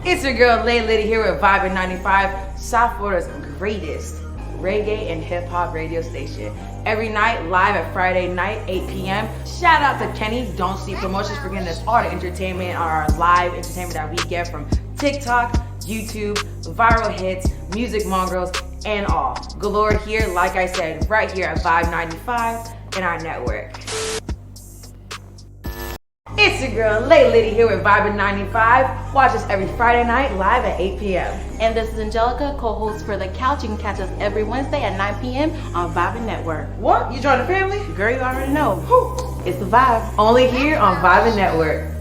It's your girl Lay Liddy here with Vibe 95, South Florida's greatest reggae and hip hop radio station. Every night, live at Friday night, 8 p.m. Shout out to Kenny Don't Sleep Promotions for getting us all the entertainment, our live entertainment that we get from TikTok, YouTube, viral hits, music mongrels, and all. Galore here, like I said, right here at Vibe 95 in our network. It's your girl Lay Liddy here with Vibe 95. Watch us every Friday night live at 8 p.m. And this is Angelica, co-host for The Couch. You can catch us every Wednesday at 9 p.m. on Vibe Network. What? You join the family? Girl, you already know. Whew. It's the vibe. Only here on Vibe Network.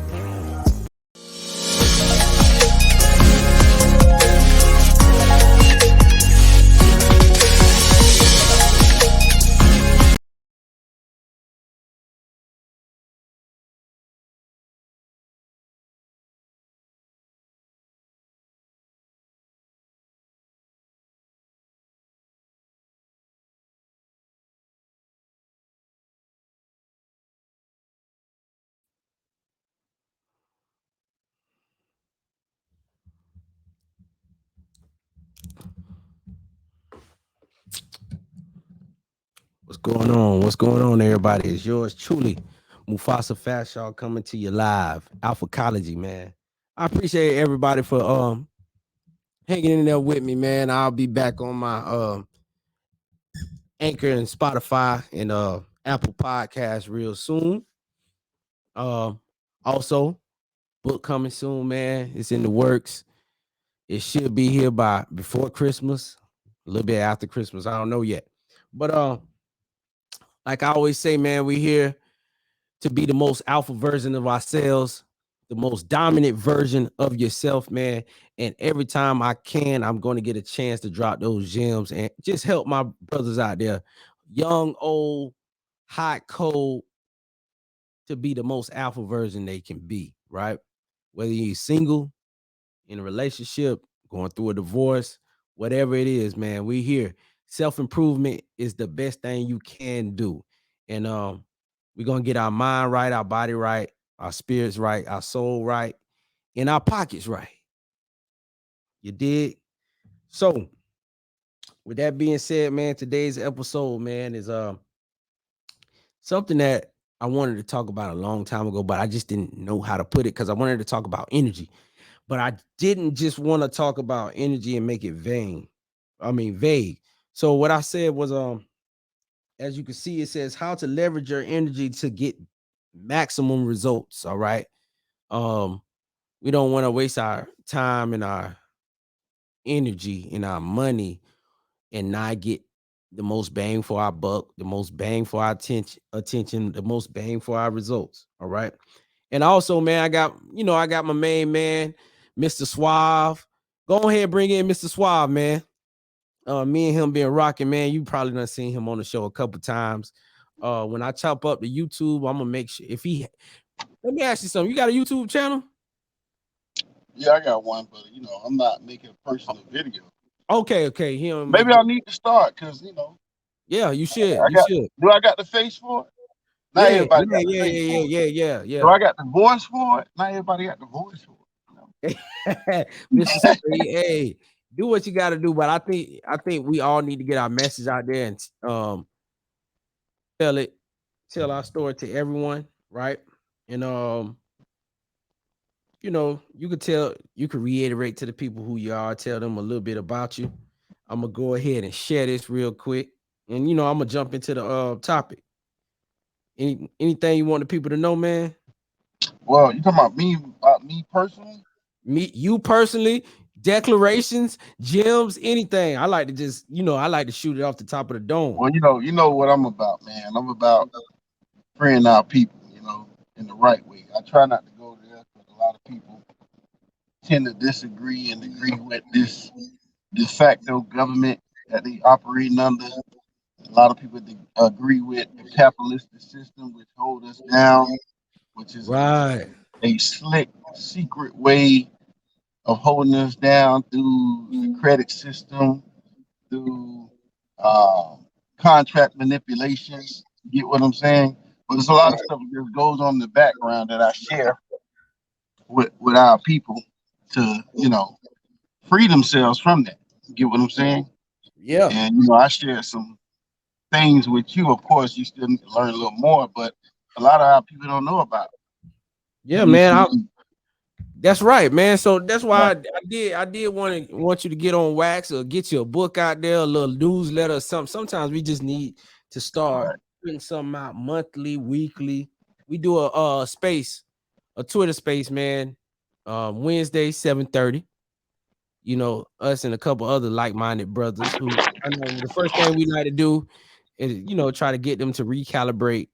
What's going on? What's going on, everybody? It's yours truly, Mufasa Fashaw, coming to you live. Alphacology, man. I appreciate everybody for hanging in there with me, man. I'll be back on my Anchor and Spotify and Apple Podcast real soon. Also, book coming soon, man. It's in the works. It should be here by before Christmas, a little bit after Christmas. I don't know yet. But like I always say, man, we here to be the most alpha version of ourselves, the most dominant version of yourself, man. And every time I can, I'm going to get a chance to drop those gems and just help my brothers out there, young, old, hot, cold, to be the most alpha version they can be, right? Whether you're single, in a relationship, going through a divorce, whatever it is, man, we here. Self-improvement is the best thing you can do. And we're gonna get our mind right, our body right, our spirits right, our soul right, and our pockets right. You did. So, with that being said, man, today's episode, man, is something that I wanted to talk about a long time ago, but I just didn't know how to put it because I wanted to talk about energy. But I didn't just want to talk about energy and make it vague. So what I said was as you can see, it says how to leverage your energy to get maximum results. All right. We don't want to waste our time and our energy and our money and not get the most bang for our buck, the most bang for our attention, the most bang for our results. All right. And also, man, I got my main man, Mr. Suave. Go ahead, bring in Mr. Suave, man. Me and him being rocking, man. You probably done seen him on the show a couple times. When I chop up the YouTube, I'm gonna make sure let me ask you something. You got a YouTube channel? Yeah, I got one, but I'm not making a personal video. Okay. Maybe I need to start because Yeah, you should. I got. Do I got the face for it? Not everybody got the face for it. Yeah. Do I got the voice for it? Not everybody got the voice for it. Mississippi, hey, do what you got to do, but I think we all need to get our message out there and tell our story to everyone, right? And you could reiterate to the people who you are, tell them a little bit about you. I'm gonna go ahead and share this real quick, and I'm gonna jump into the topic. Anything you want the people to know, man? Well, you talking about me personally? You personally, declarations, gems, anything. I like to just, I like to shoot it off the top of the dome. Well, you know what I'm about, man. I'm about freeing our people, in the right way. I try not to go there because a lot of people tend to disagree and agree with this de facto government that they operating under. A lot of people agree with the capitalistic system, which hold us down, which is right. a slick, secret way of holding us down through the credit system, through contract manipulation. You get what I'm saying? But there's a lot of stuff that goes on in the background that I share with our people. to, free themselves from that. You get what I'm saying? Yeah. And I shared some things with you. Of course, you still need to learn a little more, but a lot of our people don't know about Yeah, man. initiation. That's right, man. So that's why Right, I did want you to get on wax or get your book out there, a little newsletter or something. Sometimes we just need to start right. putting something out monthly, weekly. We do a Twitter space, man. Wednesday, 7:30. Us and a couple other like-minded brothers who I know the first thing we like to do is, try to get them to recalibrate,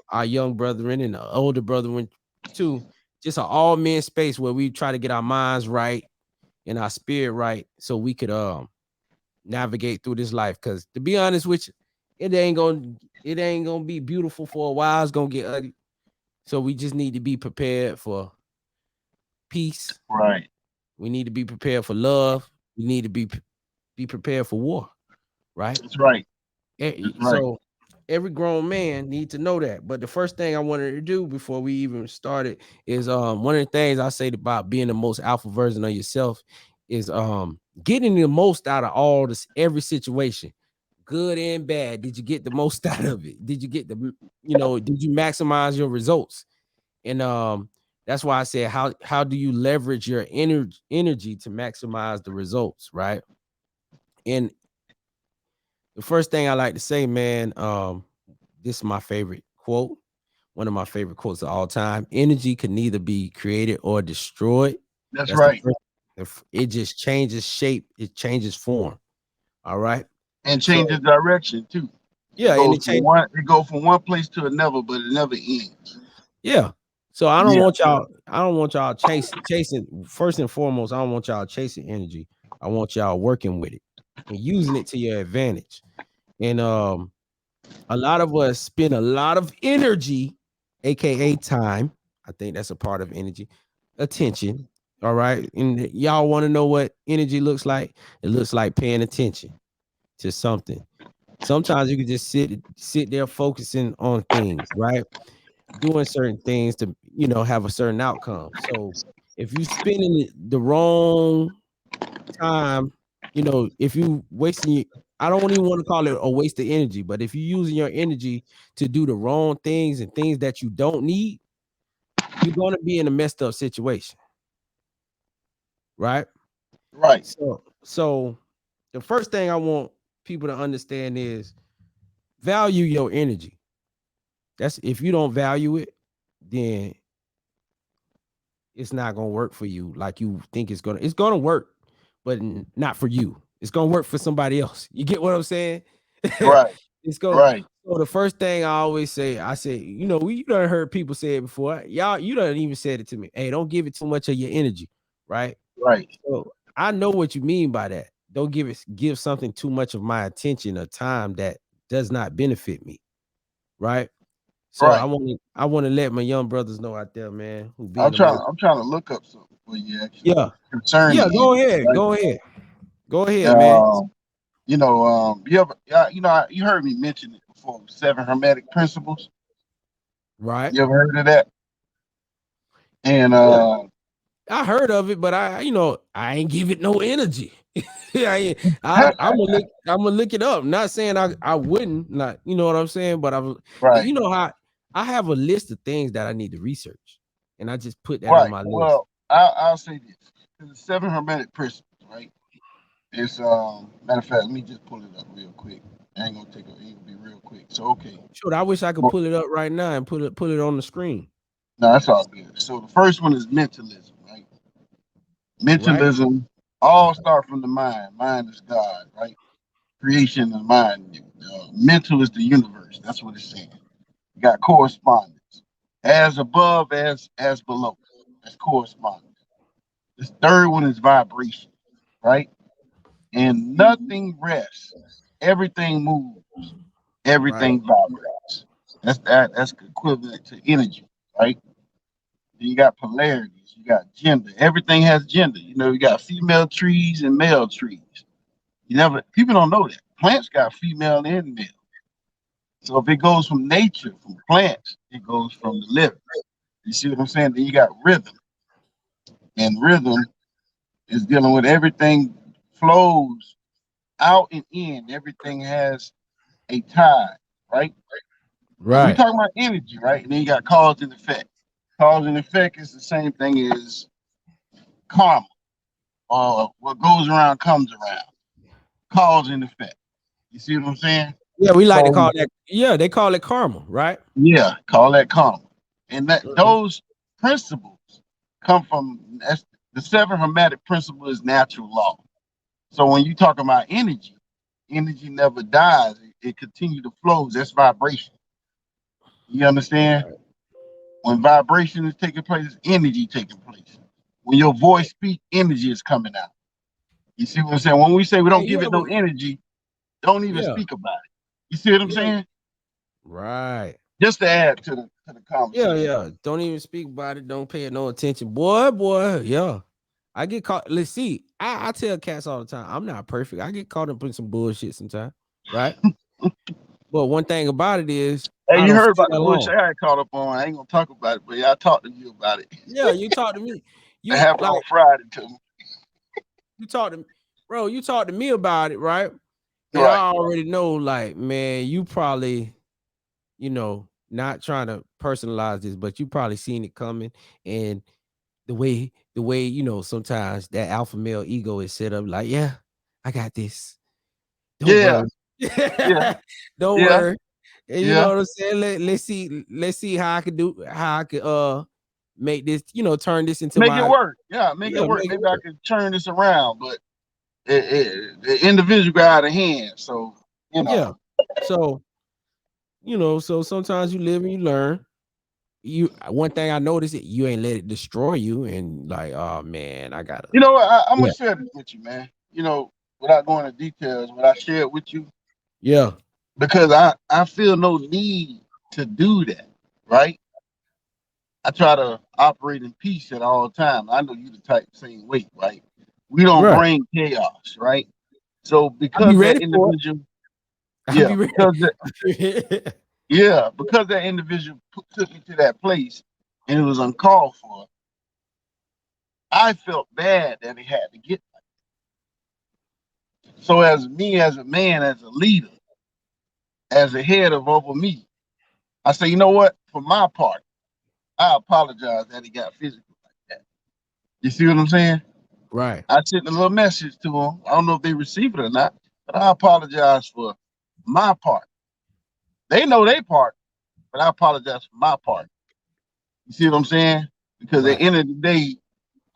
our young brethren and the older brethren too. Just an all men space where we try to get our minds right and our spirit right so we could navigate through this life. Cause to be honest with you, it ain't gonna be beautiful for a while. It's gonna get ugly. So we just need to be prepared for peace. Right. We need to be prepared for love. We need to be prepared for war, right? That's right. That's right. So every grown man needs to know that. But the first thing I wanted to do before we even started is one of the things I say about being the most alpha version of yourself is getting the most out of all this every situation, good and bad. Did you get the most out of it? Did you get did you maximize your results? And that's why I said how do you leverage your energy to maximize the results, right? And the first thing I like to say, man, this is my favorite quote, one of my favorite quotes of all time. Energy can neither be created or destroyed. That's That's the right. first. It just changes shape, it changes form. All right. And So changes direction too. It yeah, and goes it from changes. one place to another, but it never ends. Yeah. So I don't Yeah. want y'all, chasing. First and foremost, I don't want y'all chasing energy. I want y'all working with it and using it to your advantage. And a lot of us spend a lot of energy, aka time. I think that's a part of energy, attention. All right. And y'all want to know what energy looks like? It looks like paying attention to something. Sometimes you can just sit there focusing on things, right? Doing certain things to have a certain outcome. So if you spending the wrong time, if you wasting I don't even want to call it a waste of energy, but if you're using your energy to do the wrong things and things that you don't need, you're going to be in a messed up situation, right? Right. So the first thing I want people to understand is value your energy. That's if you don't value it, then it's not gonna work for you like you think it's gonna. It's gonna work, but not for you. It's gonna work for somebody else. You get what I'm saying? Right. It's go. Right. So the first thing I always say, I say, you done heard people say it before. Y'all, you done even said it to me. Hey, don't give it too much of your energy, right? Right. So I know what you mean by that. Don't give something too much of my attention or time that does not benefit me, right? So I Right. want to I want to let my young brothers know out there, man, who I'm being the trying. most. I'm trying to look up something for you actually Yeah, concerning yeah. Go energy. ahead, Right. go ahead, go ahead, man. You ever, you heard me mention it before. 7 hermetic principles. Right. You ever heard of that? And Yeah, I heard of it, but I ain't give it no energy. I'm gonna look it up. Not saying I wouldn't, not you know what I'm saying, but right. you know how I have a list of things that I need to research, and I just put that on Right. my list. Well, I'll say this: the 7 hermetic principles, right? It's matter of fact, let me just pull it up real quick. I ain't gonna take it. Ain't gonna be real quick. So okay. Sure, I wish I could Well, pull it up right now and put it on the screen. no, that's all good. So the first one is mentalism, right? Right, Mentalism all start from the mind. Mind is God, right? Creation of mind. Mental is the universe. That's what it's saying. You got correspondence. As above, as below. That's correspondence. This third one is vibration, right? And nothing rests. Everything moves. right, Everything vibrates. That's equivalent to energy, right? Then you got polarities. You got gender. Everything has gender. You got female trees and male trees. People don't know that. Plants got female and male. So if it goes from nature, from plants, it goes from the living. You see what I'm saying? Then you got rhythm. And rhythm is dealing with everything flows out and in. Everything has a tide, right? And we Right. talking about energy, right? And then you got cause and effect. Cause and effect is the same thing as karma. What goes around comes around. Cause and effect. You see what I'm saying? Yeah, we like to So call that. Yeah, they call it karma, right? yeah, call that karma. And that Mhm. those principles come from the seven hermetic principle is natural law. So when you talk about energy, energy never dies. It continues to flow. That's vibration. You understand? When vibration is taking place, energy taking place. When your voice speaks, energy is coming out. You see what I'm saying? When we say we Hey, don't you give it ever? no energy, don't even Yeah. speak about it. You see what I'm Yeah. saying? Right. Just to add to the Yeah, conversation. yeah. Don't even speak about it. Don't pay it no attention. Boy. Yeah. I get caught. Let's see. I tell cats all the time, I'm not perfect. I get caught up in some bullshit sometimes. Right. But one thing about it is Hey, I you don't heard stay about the bullshit alone. I got caught up on. I ain't gonna talk about it, but yeah, I talked to you about it. Yeah, you talk to me. It You happened like on Friday too. you talk to bro, you talk to me about it, right? And Right. I already know, like, man, you probably, not trying to personalize this, but you probably seen it coming. And the way, sometimes that alpha male ego is set up like, yeah, I got this. Don't Yeah, worry. yeah, Don't yeah, worry. And you know yeah. what I'm saying? Let's see how I could make this, turn this into Make it my work. Yeah, make it yeah, work. make it Maybe I work. could turn this around, but the individual got out of hand. So, you know, Yeah. So, so sometimes you live and you learn. One thing I noticed it, you ain't let it destroy you and like, oh man, I gotta. you know what? I'm gonna Yeah. share this with you, man. Without going into details, what I shared with you, Yeah. because I feel no need to do that, right? I try to operate in peace at all times. I know you the type same way, right? We don't Right. bring chaos, right? So I be because that ready for it. individual, I yeah, be ready. because that individual took me to that place and it was uncalled for, I felt bad that it had to get. So as me, as a man, as a leader, as a head of over me, I say, you know what? For my part, I apologize that he got physical like that. You see what I'm saying? Right. I sent a little message to him. I don't know if they received it or not, but I apologize for my part. They know their part, but I apologize for my part. You see what I'm saying? Because at the Right. end of the day,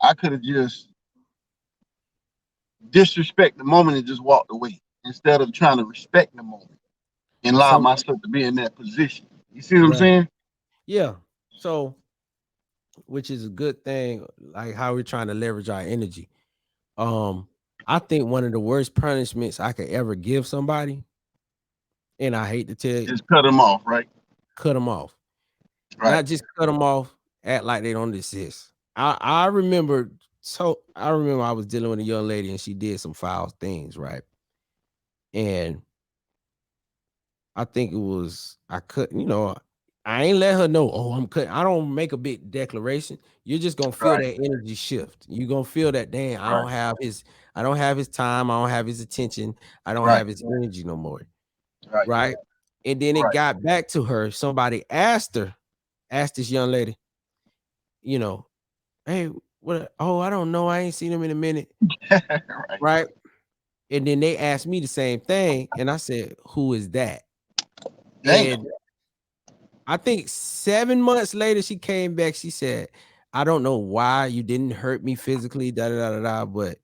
I could have just disrespect the moment and just walked away instead of trying to respect the moment and allow Some myself to be in that position. You see what I'm right. saying? Yeah. So, which is a good thing, like how we're trying to leverage our energy. Um, I think one of the worst punishments I could ever give somebody, and I hate to tell you, Just cut them off, right? cut them off. Right. Not just cut them off, act like they don't exist. I remember I was dealing with a young lady and she did some foul things, right? And I think it was I couldn't, I ain't let her know. Oh, I'm cutting. I don't make a big declaration. You're just gonna feel Right. that energy shift. You're gonna feel that. Damn, Right. I don't have his time. I don't have his attention. I don't Right. have his energy no more. Right. Right. And then it Right. got back to her. Somebody asked this young lady, you know, hey, what? Oh, I don't know. I ain't seen him in a minute. Right. Right. And then they asked me the same thing. And I said, who is that? Damn. And I think 7 months later, she came back. She said, I don't know why you didn't hurt me physically, da da da da, da, but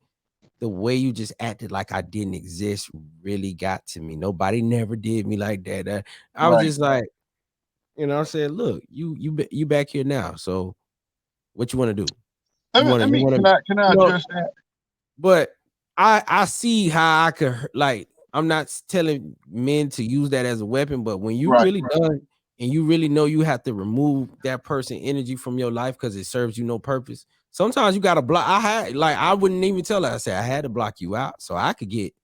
the way you just acted like I didn't exist really got to me. Nobody never did me like that. I was Right. just like, I said, look, you back here now. So what you want to do? Let me. Let You me. want to, Can I you know, address that? but I see how I could like I'm not telling men to use that as a weapon, but when you Right. really done and you really know you have to remove that person energy from your life because it serves you no purpose. Sometimes you gotta block. I wouldn't even tell her. I said I had to block you out so I could get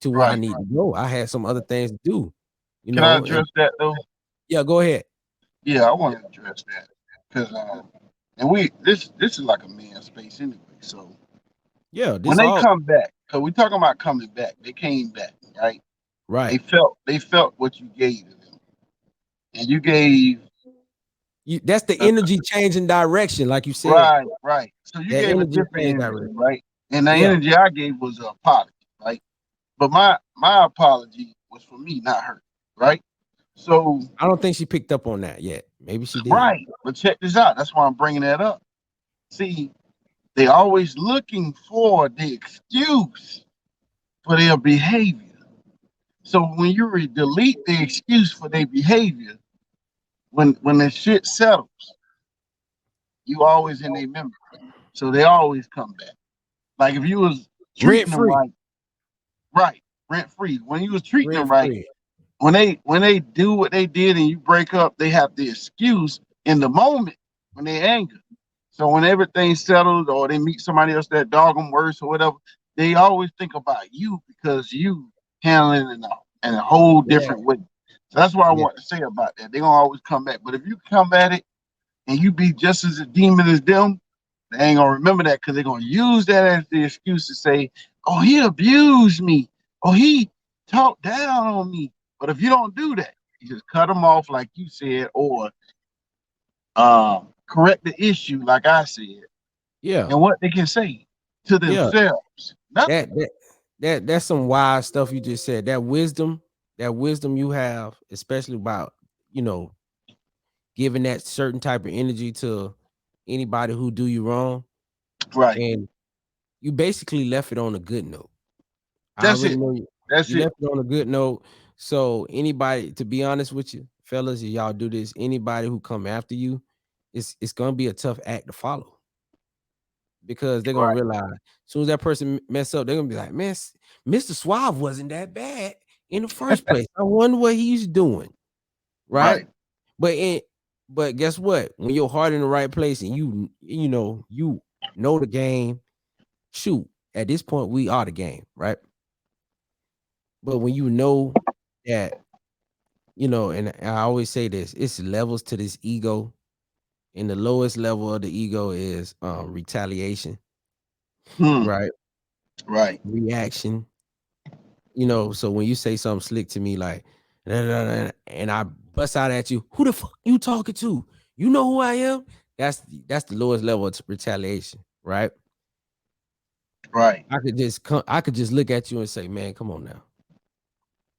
to where I Right. need to go. I had some other things to do, Can I and address that though? yeah, go ahead. Yeah, I want to address that because and we this is like a man's space anyway. So Yeah, when this they all come back, because we talking about coming back, they came back, right? right. They felt what you gave to them, and you gave That's the a, energy changing direction, like you said. right, right. So you That gave a energy different change energy, direction. right? And the Yeah. energy I gave was an apology, right? But my apology was for me, not her, right? So I don't think she picked up on that yet. Maybe she did. right, but check this out. That's why I'm bringing that up. See, they always looking for the excuse for their behavior. So when you delete the excuse for their behavior, when the shit settles, you always in their memory. So they always come back. Like if you was Rent treating them free. right, right, rent free. When you was treating them Rent right, free. when they do what they did and you break up, they have the excuse in the moment when they angry. So when everything's settled or they meet somebody else that dog them worse or whatever, they always think about you because you handling it in a whole Yeah. different way. So that's what I Yeah. want to say about that. They're gonna always come back. But if you come at it and you be just as a demon as them, they ain't gonna remember that because they're gonna use that as the excuse to say, "Oh, he abused me. Oh, he talked down on me." But if you don't do that, you just cut them off, like you said, or correct the issue, like I said, Yeah. and what they can say to Yeah. themselves, nothing. That's some wise stuff you just said. That wisdom you have, especially about, you know, giving that certain type of energy to anybody who do you wrong. Right. And you basically left it on a good note. I That's already it. know you, That's you it. left it on a good note. So anybody, to be honest with you, fellas, if y'all do this, anybody who come after you, it's gonna be a tough act to follow because they're gonna Right. realize as soon as that person mess up, they're gonna be like, man, Mr. Suave wasn't that bad in the first place. I wonder what he's doing, right? Right. But in but guess what? When your heart in the right place and you know the game, shoot, at this point we are the game, right? But when you know that, and I always say this, it's levels to this ego. And the lowest level of the ego is retaliation, Hmm. right? Right. Reaction. So when you say something slick to me like "Nah, nah, nah," and I bust out at you, who the fuck you talking to? You know who I am? That's the lowest level of retaliation, right? Right. I could just look at you and say, man, come on now.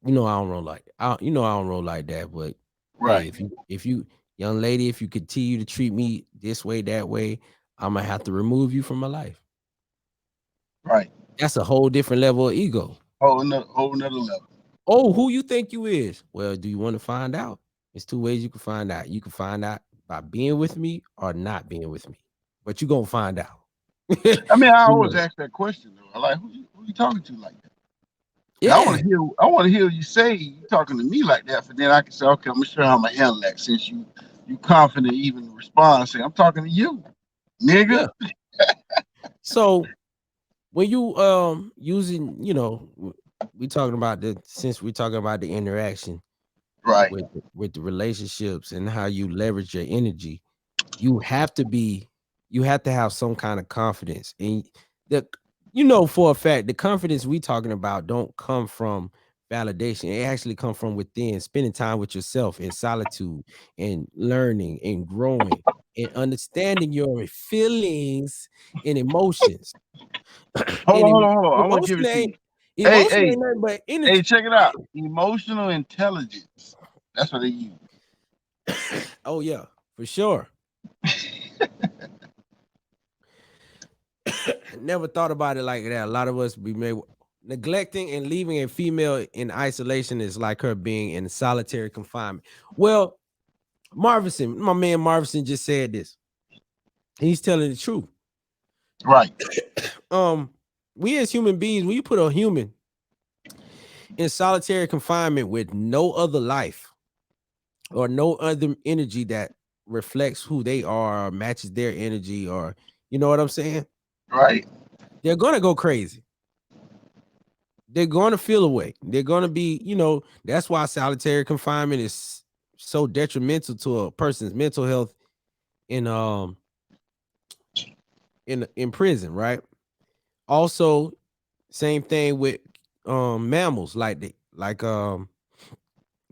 I don't roll like I don't roll like that. But hey, Right. if you young lady, if you continue to treat me this way, that way, I'm gonna have to remove you from my life. Right. That's a whole different level of ego. Whole another level. Oh, who you think you is? Well, do you want to find out? There's two ways you can find out. You can find out by being with me or not being with me. But you're gonna find out. I mean, I you always know. ask that question though. I like who you talking to like that? And Yeah, I want to hear you say you talking to me like that, for then I can say, okay, I'm gonna show how I'm gonna handle that since you confident even respond. Say, I'm talking to you, nigga. yeah. So when you using, we talking about since we're talking about the interaction Right. with the relationships and how you leverage your energy, you have to be you have to have some kind of confidence. And the for a fact the confidence we talking about don't come from validation. It actually come from within, spending time with yourself in solitude and learning and growing and understanding your feelings and emotions. Hold And on, hold on, hold on. I want to give emotion it to ain't you. Hey, emotion hey, ain't nothing but hey, energy. check it out. Emotional intelligence. That's what they use. Oh yeah, for sure. Never thought about it like that. A lot of us be made neglecting and leaving a female in isolation is like her being in solitary confinement. Well, Marvison, my man Marvison just said this. He's telling the truth. Right. We as human beings, when you put a human in solitary confinement with no other life or no other energy that reflects who they are or matches their energy, or you know what I'm saying? Right. They're gonna go crazy. They're going to feel away. They're going to be, that's why solitary confinement is so detrimental to a person's mental health and in prison, right? Also, same thing with mammals,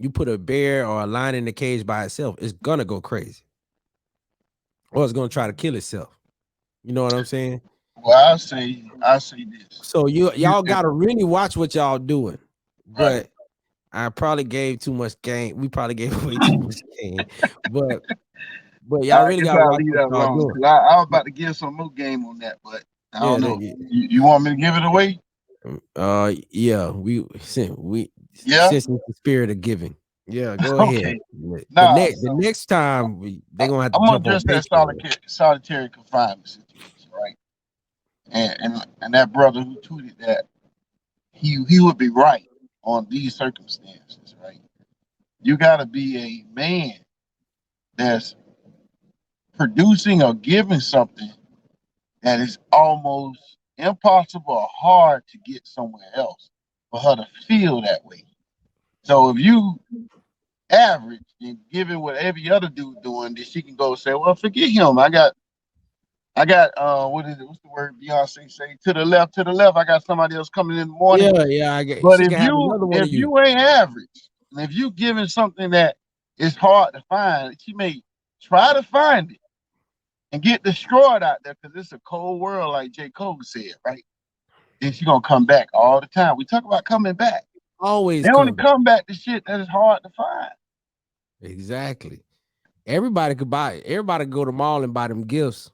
you put a bear or a lion in the cage by itself, it's gonna go crazy, or it's gonna try to kill itself. You know what I'm saying? Well, I say this. So You, y'all gotta really watch what y'all doing. right. But I probably gave too much game. We probably gave away too much game. But y'all I really guess gotta I'll watch leave what that y'all alone doing. because I was about to give some more game on that, but I Yeah, don't know. You want me to give it away? yeah, we Yeah. since it's the spirit of giving. Yeah, go ahead. Okay. The Nah. the So next time they gonna have to I'm gonna jump on address that Patreon. solitary confinement situation, right? And that brother who tweeted that, he would be right on these circumstances, right? You got to be a man that's producing or giving something that is almost impossible or hard to get somewhere else for her to feel that way. So if you average and giving what every other dude doing, then she can go say, well, forget him. I got what is it? What's the word Beyonce say? To the left, to the left. I got somebody else coming in the morning. Yeah, I get But she if can have you another one of if you. you ain't average, and if you giving something that is hard to find, she may try to find it and get destroyed out there because it's a cold world, like J. Cole said, right? Then she gonna come back all the time. We talk about coming back. Always They only come back. come back to shit that is hard to find. Exactly. Everybody could buy. Everybody could go to the mall and buy them gifts.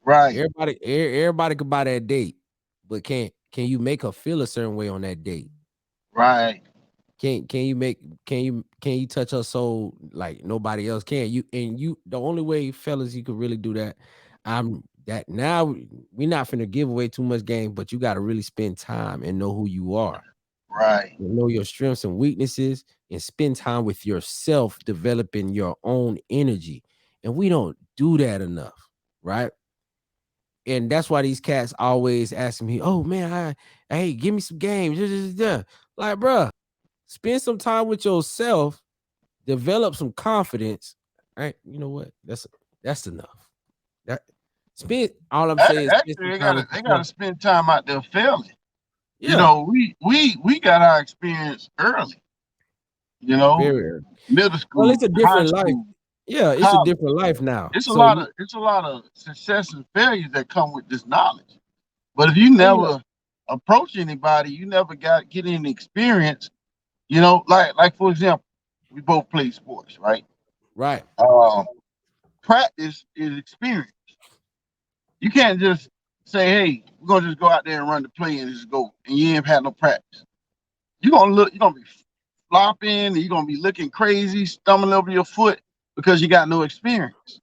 Right, Everybody could buy that date, but can you make her feel a certain way on that date? right, Can you make can you touch her soul like nobody else can? You the only way, fellas, you could really do that. I'm that now we're not finna give away too much game, but you got to really spend time and know who you are, right, and know your strengths and weaknesses, and spend time with yourself, developing your own energy. And we don't do that enough, right? And that's why these cats always asking me, "Oh man, hey, give me some games." Like, bruh, spend some time with yourself, develop some confidence. Right? You know what? That's enough. That spend all I'm saying is spend Actually, some time with they gotta yourself. spend time out there failing. You Yeah, know, we got our experience early. You know, very early. middle Well, it's school, a high different life. school, Yeah, it's a college. different life now. It's a So lot you, of success and failures that come with this knowledge. But if you oh yeah, never approach anybody, you never get any experience. You know, like for example, we both play sports, right? right, Um, Practice is experience. You can't just say, "Hey, we're gonna just go out there and run the play and just go," and you ain't had no practice. You're gonna be flopping, and you're gonna be looking crazy, stumbling over your foot because you got no experience.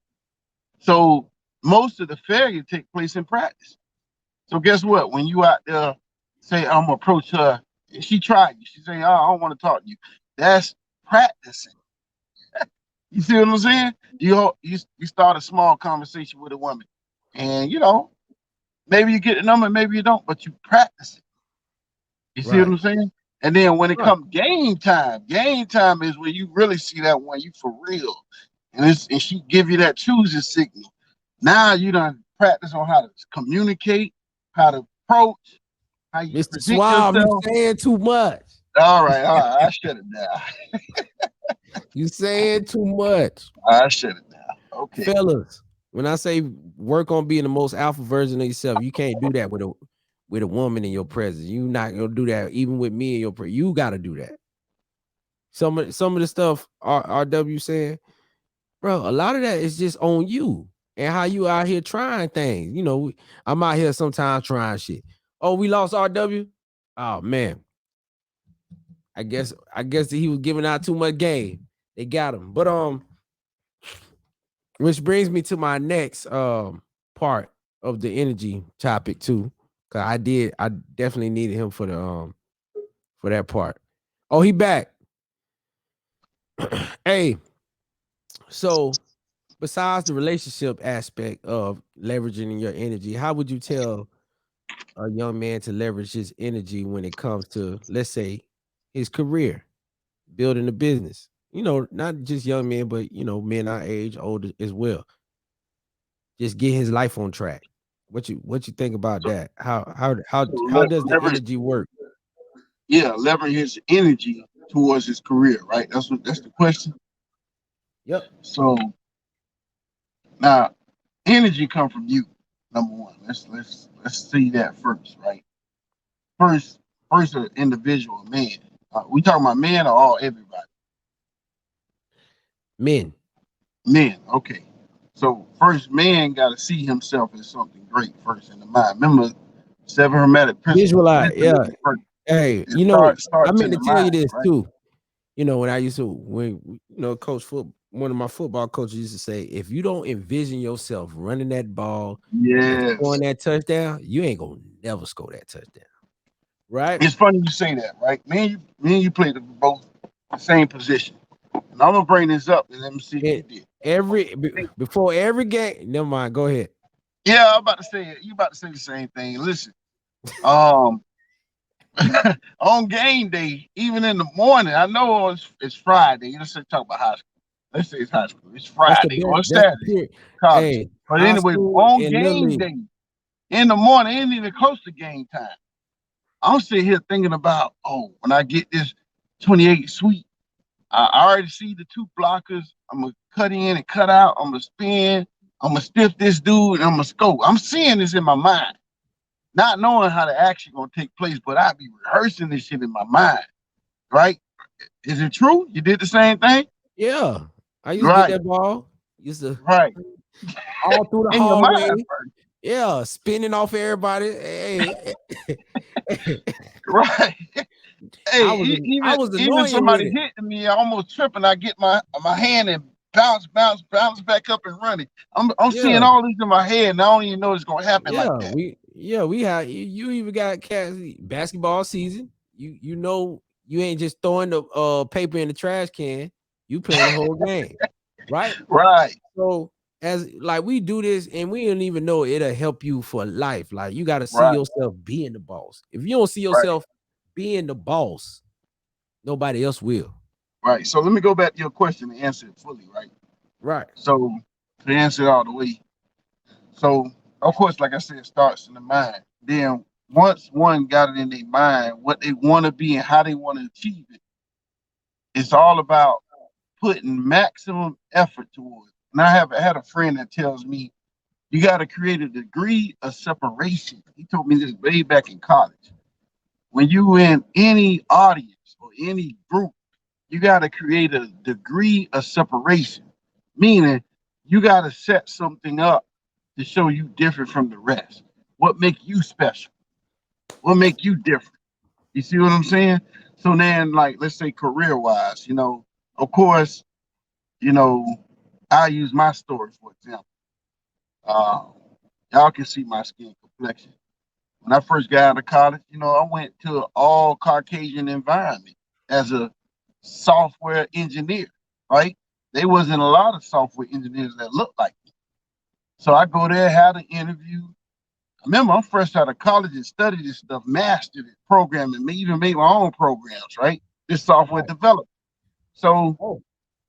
So most of the failure take place in practice. So guess what? When you out there say, I'm gonna approach her, and she tried you, she say, oh, I don't want to talk to you. That's practicing. You see what I'm saying? You start a small conversation with a woman, and maybe you get the number, maybe you don't, but you practice it. You see what right, I'm saying? And then when it right. comes game time is when you really see that one, you for real. And she give you that choosing signal. Now you done practice on how to communicate, how to approach, how you Mr. present Suave, you yourself. saying too much. All right, I shut it down. You saying too much. I shut it down. Okay. Fellas, when I say work on being the most alpha version of yourself, you can't do that with a woman in your presence. You not gonna do that even with me in your presence. You gotta do that. Some of the stuff RW saying, bro, a lot of that is just on you and how you out here trying things. I'm out here sometimes trying shit. Oh, we lost RW. Oh man, I guess that he was giving out too much game. They got him, but which brings me to my next part of the energy topic too. Cause I definitely needed him for that part. Oh, he back. Hey, so besides the relationship aspect of leveraging your energy, how would you tell a young man to leverage his energy when it comes to, let's say, his career, building a business? Not just young men, but men our age, older as well. Just get his life on track. What you think about that? How So does the leverage, energy work? yeah, leverage his energy towards his career, right? That's the question. Yep. So now, energy come from you. Number one, let's see that first, right? First, first, an individual man. We talking about men or all everybody? Men. Men, okay. So first, man got to see himself as something great first in the mind. Remember, seven hermetic principles. Visualize. Mentally Yeah. first. Hey, It I starts in meant to the tell you mind, this right? too. When I used to coach foot one of my football coaches used to say, if you don't envision yourself running that ball and Yes. scoring that touchdown, you ain't gonna never score that touchdown. Right? It's funny you say that, right? Me and you played both the same position. And I'm gonna bring this up and let me see if you And did. before every game, never mind, go ahead. Yeah, I'm about to say it. You about to say the same thing. Listen, um, on game day, even in the morning, I know it's Friday. Let's say talk about high school. Let's say it's high school. It's That's the Friday best, or that's the Saturday, period. college. Hey, But high anyway, school on and little game league. day, in the morning, ain't even close to game time. I'm sitting here thinking about, oh, when I get this 28 sweet, I already see the two blockers. I'm gonna cut in and cut out. I'm gonna spin. I'm gonna stiff this dude and I'm gonna scope. I'm seeing this in my mind, not knowing how the action gonna take place, but I be rehearsing this shit in my mind, right? Is it true? You did the same thing? Yeah. I used to get Right, that ball. Used to right. all through the In your mind hallway. first. Yeah, spinning off everybody. Hey, Right. Hey, I even was even annoying with somebody it. hitting me, I almost tripping. I get my hand and bounce back up and running. I'm seeing Yeah, all this in my head, and I don't even know it's gonna happen like yeah, that. we have you even got cats basketball season. You ain't just throwing the paper in the trash can. You playing the whole game, right? Right, So as like we do this and we don't even know it'll help you for life. Like you got to see right, yourself being the boss. If you don't see right, yourself being the boss, nobody else will. right. So let me go back to your question and answer it fully, right? Right. So to answer it all the way, so of course, like I said, it starts in the mind. Then once one got it in their mind, what they want to be and how they want to achieve it, it's all about putting maximum effort towards it. And I had a friend that tells me you got to create a degree of separation. He told me this way back in college. When you in any audience or any group, you got to create a degree of separation, meaning you got to set something up to show you different from the rest. What make you special? What make you different? You see what I'm saying? So then, like, let's say career wise, of course, you know, I use my story for example. Uh, y'all can see my skin complexion. When I first got out of college, I went to an all Caucasian environment as a software engineer, right? There wasn't a lot of software engineers that looked like me. So I go there, had an interview. Remember, I'm fresh out of college and studied this stuff, mastered it, programming, even made my own programs, right? This software Right. development. So Oh,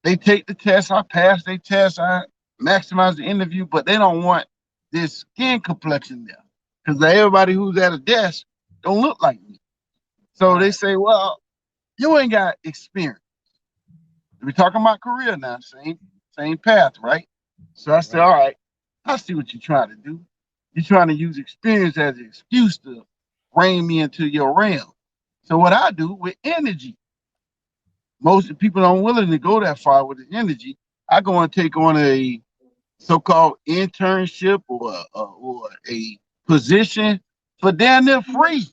they take the test, I pass their test, I maximize the interview, but they don't want this skin complexion there. Because everybody who's at a desk don't look like me. So they right. say, well, you ain't got experience. We're talking about career now, same path, right? So I said, Right. all right, I see what you're trying to do. You're trying to use experience as an excuse to rein me into your realm. So what I do with energy, most people aren't willing to go that far with the energy. I go and take on a so-called internship or a position for damn near free,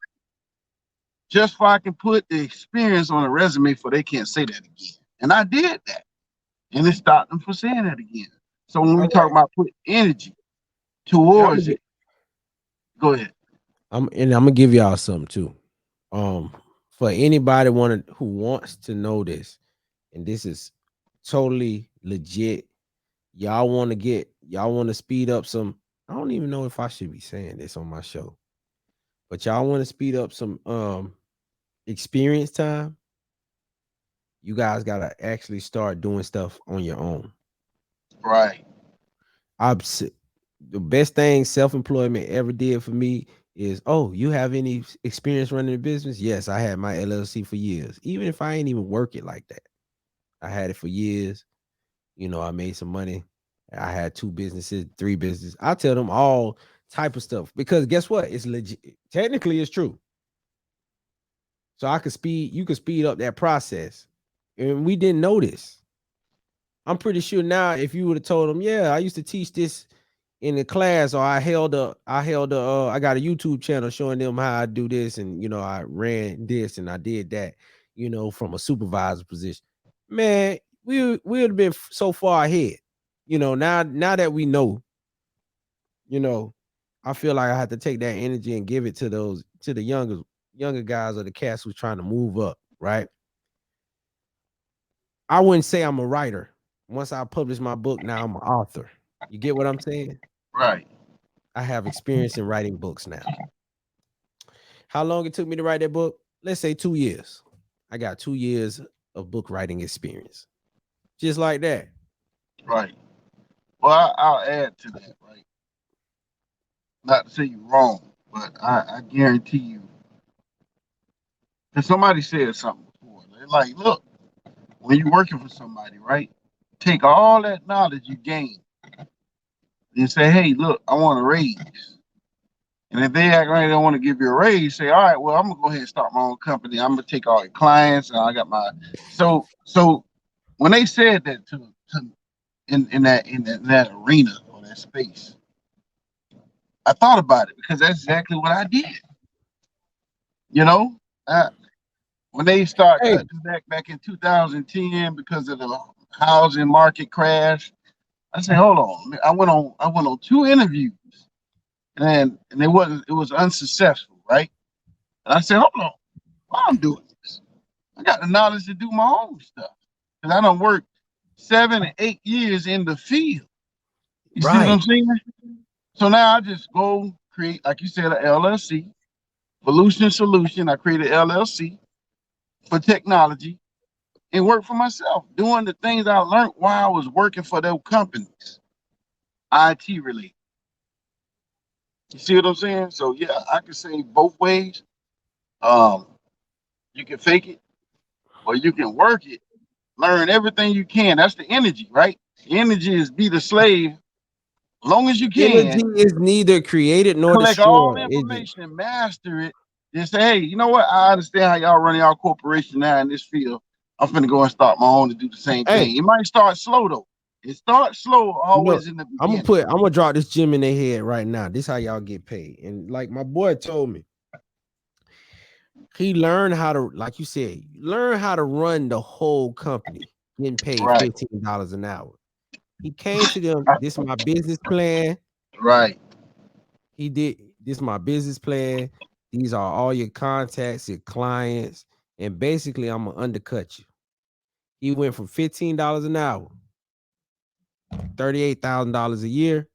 just so I can put the experience on a resume for they can't say that again. And I did that, and it stopped them from saying that again. So when we All talk right. about putting energy And towards it, go ahead. I'm gonna give y'all something too. For anybody who wants to know this, and this is totally legit. Y'all want to speed up some. I don't even know if I should be saying this on my show, but y'all want to speed up some experience time. You guys gotta actually start doing stuff on your own. Right, Obs- the best thing self-employment ever did for me is, oh, you have any experience running a business? Yes, I had my LLC for years. Even if I ain't even work it like that, I had it for years. You know, I made some money. I had 2 businesses, 3 businesses. I tell them all type of stuff because guess what? It's legit. Technically, it's true. So you could speed up that process. And we didn't know this. I'm pretty sure now if you would have told them, yeah, I used to teach this in the class, or I got a YouTube channel showing them how I do this, and I ran this and I did that, from a supervisor position. Man, we would have been so far ahead. Now that we know, you know, I feel like I have to take that energy and give it to the younger guys or the cats who's trying to move up, right? I wouldn't say I'm a writer. Once I publish my book, now I'm an author. You get what I'm saying? Right. I have experience in writing books now. How long it took me to write that book? Let's say 2 years. I got 2 years of book writing experience. Just like that. Right. Well, I'll add to that. Right. Not to say you're wrong, but I guarantee you. Because somebody said something before. They're like, look, when you're working for somebody, right? Take all that knowledge you gain and say, hey, look, I want a raise. And if they act like they don't want to give you a raise, say, all right, well, I'm gonna go ahead and start my own company. I'm gonna take all your clients, and I got my so when they said that to in that arena or that space, I thought about it because that's exactly what I did. You know, uh, when they start Hey, cutting back in 2010 because of the housing market crash, I said, hold on. I went on 2 interviews and it was unsuccessful, right? And I said, hold on, why I'm doing this? I got the knowledge to do my own stuff. Because I don't work 7 or 8 years in the field. You see what I'm right. saying? So now I just go create, like you said, an LLC, Evolution Solution. I created an LLC for technology and work for myself, doing the things I learned while I was working for those companies, IT related. You see what I'm saying? So yeah, I can say both ways. Um, you can fake it or you can work it, learn everything you can. That's the energy, right? The energy is be the slave as long as you Energy can, is neither created nor collect all destroyed. the information, master it, then say, hey, you know what? I understand how y'all running y'all corporation now in this field. I'm finna go and start my own to do the same Hey, thing. It might start slow though. It starts slow always in the beginning. I'm gonna drop this gym in their head right now. This how y'all get paid. And like my boy told me, he learned how to, like you said, learn how to run the whole company, getting paid Right, $15 an hour. He came to them, this is my business plan. right, He did this is my business plan. These are all your contacts, your clients, and basically I'm gonna undercut you. He went from $15 an hour, $38,000 a year,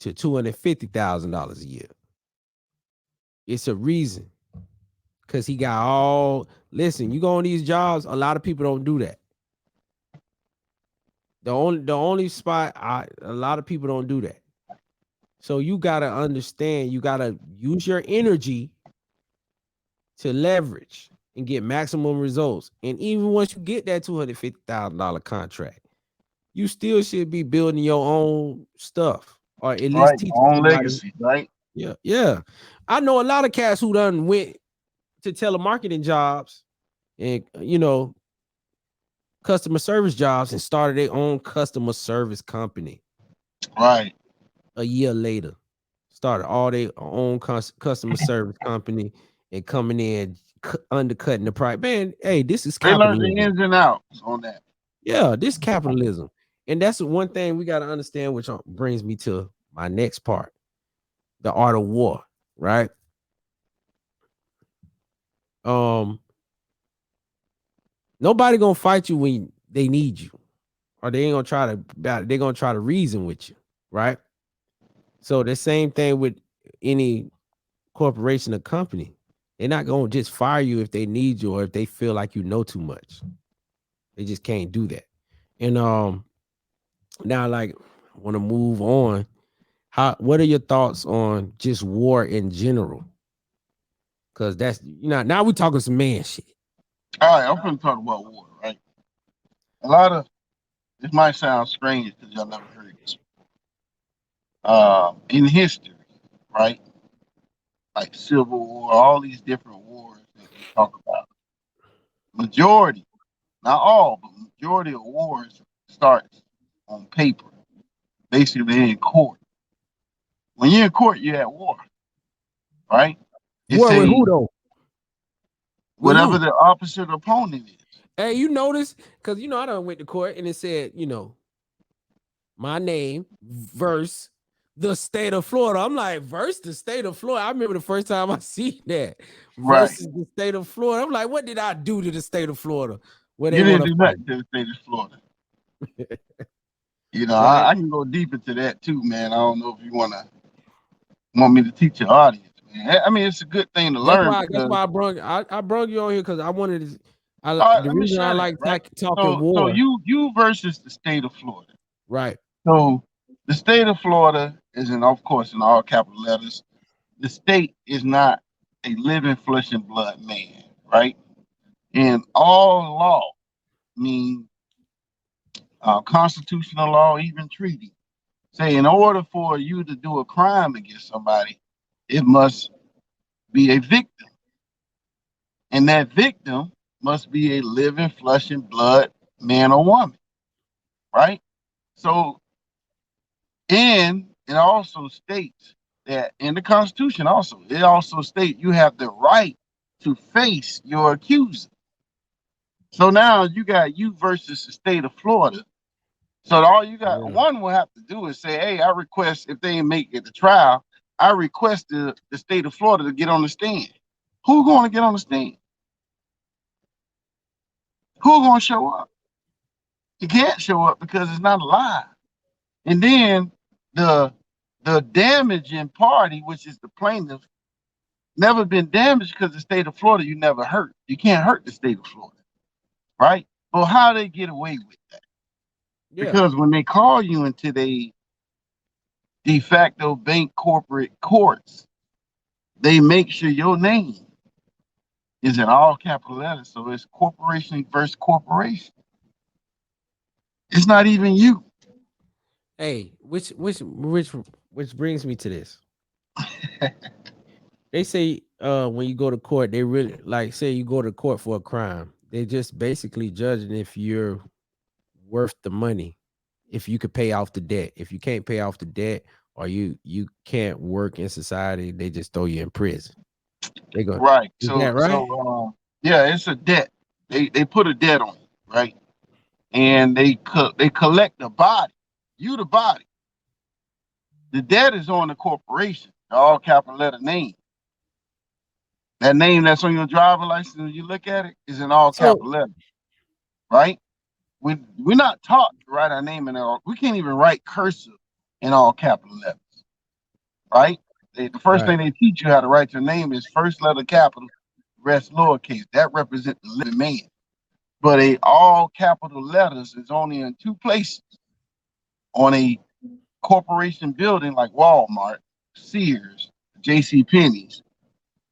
to $250,000 a year. It's a reason because he got all. Listen, you go on these jobs, a lot of people don't do that. The only spot a lot of people don't do that. So you gotta understand, you gotta use your energy to leverage and get maximum results. And even once you get that $250,000 contract, you still should be building your own stuff or at least right. teaching Own somebody. legacy, right? Yeah, yeah. I know a lot of cats who done went to telemarketing jobs and customer service jobs and started their own customer service company Right. a year later. Started all their own customer service company and coming in undercutting the price. Man, hey, this is They learned the capitalism. ins and outs on that. Yeah, this capitalism. And that's one thing we got to understand, which brings me to my next part, the art of war, right? Um, Nobody gonna fight you when they need you, or they ain't gonna try to. They're gonna try to reason with you, right? So the same thing with any corporation or company. They're not gonna just fire you if they need you or if they feel like you know too much. They just can't do that. And now, like, I want to move on. What are your thoughts on just war in general? Because that's now we talking some man shit. All right, I'm going to talk about water, right? A lot of this might sound strange because y'all never heard this. In history, right? Like Civil War, all these different wars that we talk about. Majority, not all, but majority of wars starts on paper. Basically, they're in court. When you're in court, you're at war, right? It's War with a who though? With whatever who? the opposite opponent is. Hey, you notice? Because I done went to court and it said, my name verse the state of Florida. I'm like, verse the state of Florida. I remember the first time I seen that Right. versus the state of Florida. I'm like, what did I do to the state of Florida where they You want didn't to do fight? nothing to the state of Florida. Right? I can go deeper to that too, man. I don't know if you want me to teach your audience, man. I mean, it's a good thing to That's learn why. That's because why I brought you on here because I wanted to. all right, The let me reason I share that, like right? talking So war, you versus the state of Florida. right? So the state of Florida is of course in all capital letters. The state is not a living flesh and blood man, right? And all law means constitutional law, even treaty. Say in order for you to do a crime against somebody, it must be a victim. And that victim must be a living flesh and blood man or woman, right? So, and it also states that in the Constitution, it also states you have the right to face your accuser. So now you got you versus the state of Florida. So all you got Yeah. one will have to do is say, hey, I request if they make it the trial, I request the state of Florida to get on the stand. Who's going to get on the stand? Who's going to show up? He can't show up because it's not alive. And then the the damaging party, which is the plaintiff, never been damaged because the state of Florida you never hurt. You can't hurt the state of Florida, right? Well, how they get away with that? Yeah. Because when they call you into the de facto bank corporate courts, they make sure your name is in all capital letters. So it's corporation versus corporation. It's not even you. Hey, which brings me to this. They say when you go to court, they really like say you go to court for a crime. They just basically judging if you're worth the money, if you could pay off the debt. If you can't pay off the debt or you can't work in society, they just throw you in prison. They go, Right. is that right? Yeah, it's a debt. They put a debt on you, right? And they collect the body. You the body. The debt is on the corporation, the all capital letter name. That name that's on your driver license, when you look at it, is in all So capital letters, right? We're not taught to write our name in all. We can't even write cursive in all capital letters, right? The first right, thing they teach you how to write your name is first letter capital, rest lowercase. That represents the living man. But a all capital letters is only in two places: on a corporation building like Walmart, Sears, J.C. Penney's,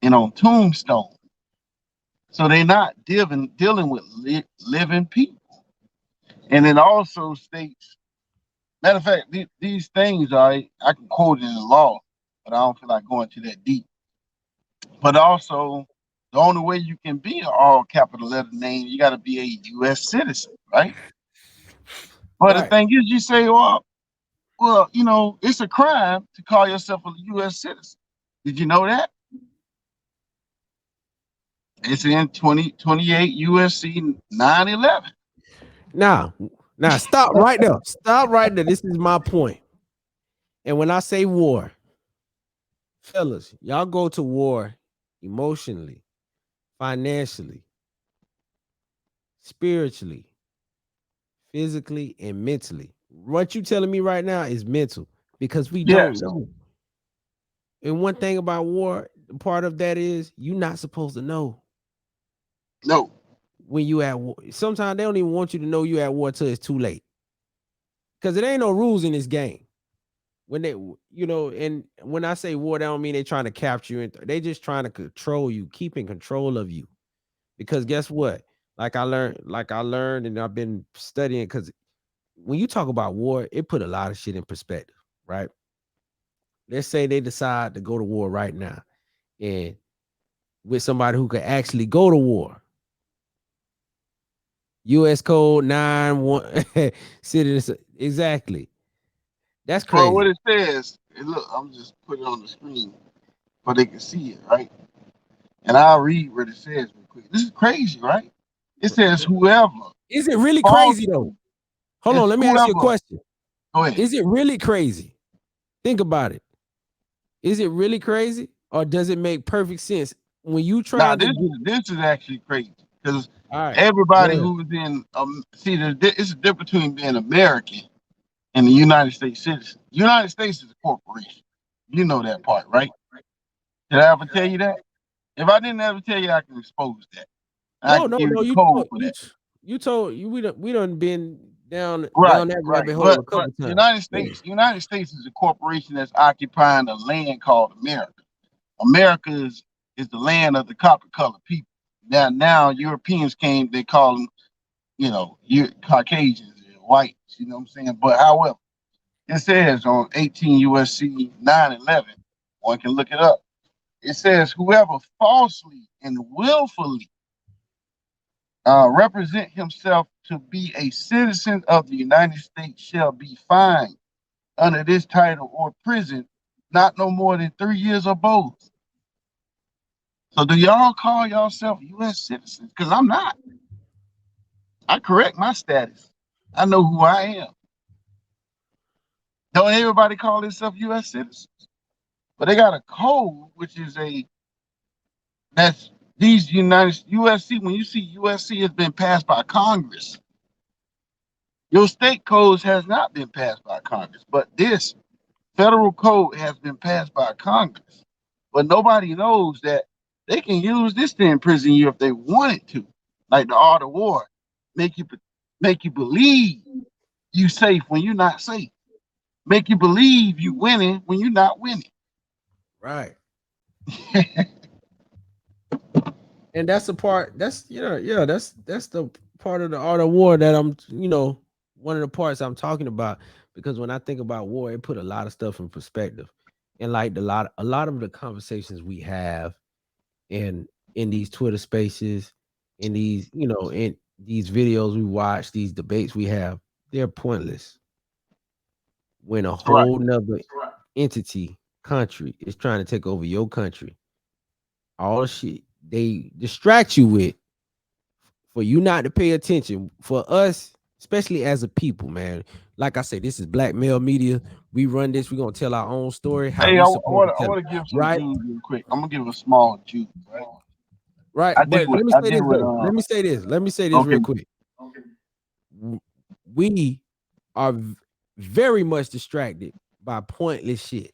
and on tombstone. So they're not dealing with living people. And it also states, matter of fact, these things I can quote it in the law, but I don't feel like going to that deep. But also, the only way you can be an all capital letter name, you got to be a U.S. citizen, right? But the right. thing is, you say, well, it's a crime to call yourself a U.S. citizen. Did you know that? It's in 2028 USC 911. Now, now stop right there. Stop right there. This is my point. And when I say war, fellas, y'all go to war emotionally, financially, spiritually, physically, and mentally. What you telling me right now is mental because we don't Yes. know. And one thing about war, part of that is you're not supposed to know No. when you at war. Sometimes they don't even want you to know you at war till it's too late. Because it ain't no rules in this game. when they, and when I say war, they don't mean they trying to capture you. They just trying to control you, keep in control of you. Because guess what? Like I learned, and I've been studying. Because when you talk about war, it put a lot of shit in perspective, right? Let's say they decide to go to war right now, and with somebody who could actually go to war. U.S. Code 91 citizens. Exactly. That's Well, what crazy. it says, and look, I'm just put it on the screen so they can see it, right? And I'll read what it says real quick. This is crazy, right? It says whoever Is it really crazy though? falsely, Hold on, it's let me ask you a whoever. question. Go ahead. Is it really crazy? Think about it. Is it really crazy, or does it make perfect sense when you Now trying to get? this is actually crazy because All right, go everybody ahead. who's in see, it's a difference between being American and the United States citizen. United States is a corporation. You know that part, right? Did I ever tell you that? If I didn't ever tell you, I can expose that. I No, can no, give you no. the You code told for that. you told you we done been Right, down that right. rabbit hole But a couple times. United States is a corporation that's occupying a land called America. America is the land of the copper colored people. Now Europeans came, they call them, you Caucasians and whites, you know what I'm saying? But however, it says on 18 USC 911, one can look it up. It says whoever falsely and willfully represent himself to be a citizen of the United States shall be fined under this title or prison, not no more than 3 years or both. So do y'all call yourself U.S. citizens? Because I'm not. I correct my status. I know who I am. Don't everybody call themselves U.S. citizens? But they got a code, which is that's these United USC. When you see USC has been passed by Congress, your state codes has not been passed by Congress, but this federal code has been passed by Congress. But nobody knows that they can use this to imprison you if they wanted to, like the art of war, make you make you believe you safe when you're not safe, make you believe you winning when you're not winning. Right. And that's the part. Yeah. That's the part of the art of war that one of the parts I'm talking about. Because when I think about war, it put a lot of stuff in perspective, and like a lot of the conversations we have in these Twitter spaces, in these in these videos we watch, these debates we have, they're pointless when a Right. whole nother entity country is trying to take over your country. All the shit they distract you with for you not to pay attention. For us, especially as a people, man. Like I said, this is black male media. We run this. We're gonna tell our own story, how Hey, we I supposed to want I tell it. want to give some Right? Jews real quick. I'm gonna give a small Jew. Right. Right. I did But what let me I say did this with though. Let me say this Okay. real quick. We are very much distracted by pointless shit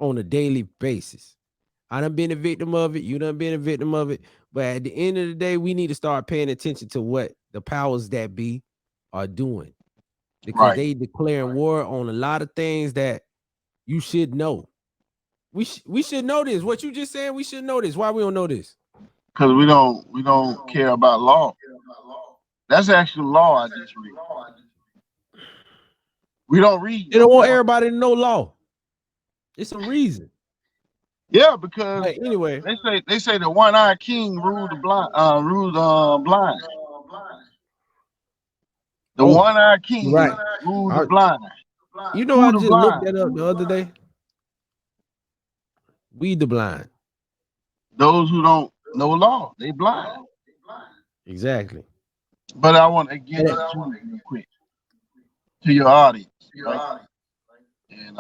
on a daily basis. I done been a victim of it. You done been a victim of it. But at the end of the day, we need to start paying attention to what the powers that be are doing, because Right. they declaring war on a lot of things that you should know. We should know this. What you just said, we should know this. Why we don't know this? Because we don't care about law. That's actual law I just read. We don't read They don't no want law. everybody to know law. It's a reason. Yeah, because But anyway, they say the one-eyed king ruled the blind, blind. The oh, one-eyed you're right. king ruled the I, blind. I Who the just looked blind? that up the other day. We the blind. Those who don't know law. They blind. Exactly. But I want to get to Jude real quick to your audience, right? And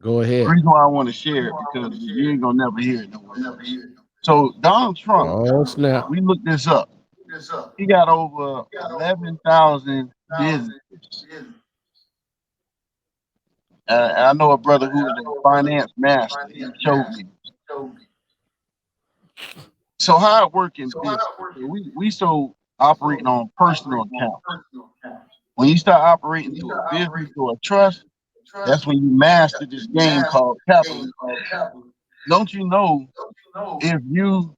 Go the ahead. reason why I want to share it because you ain't gonna never hear it nowhere else. So Donald Trump, Oh snap. we looked this up. He got over 11,000 businesses. And I know a brother who is a finance master. He showed me. So how it work in business? So we so operating on personal accounts. When you start operating through a business or a trust, that's when you master this game called capitalism. Don't you know if you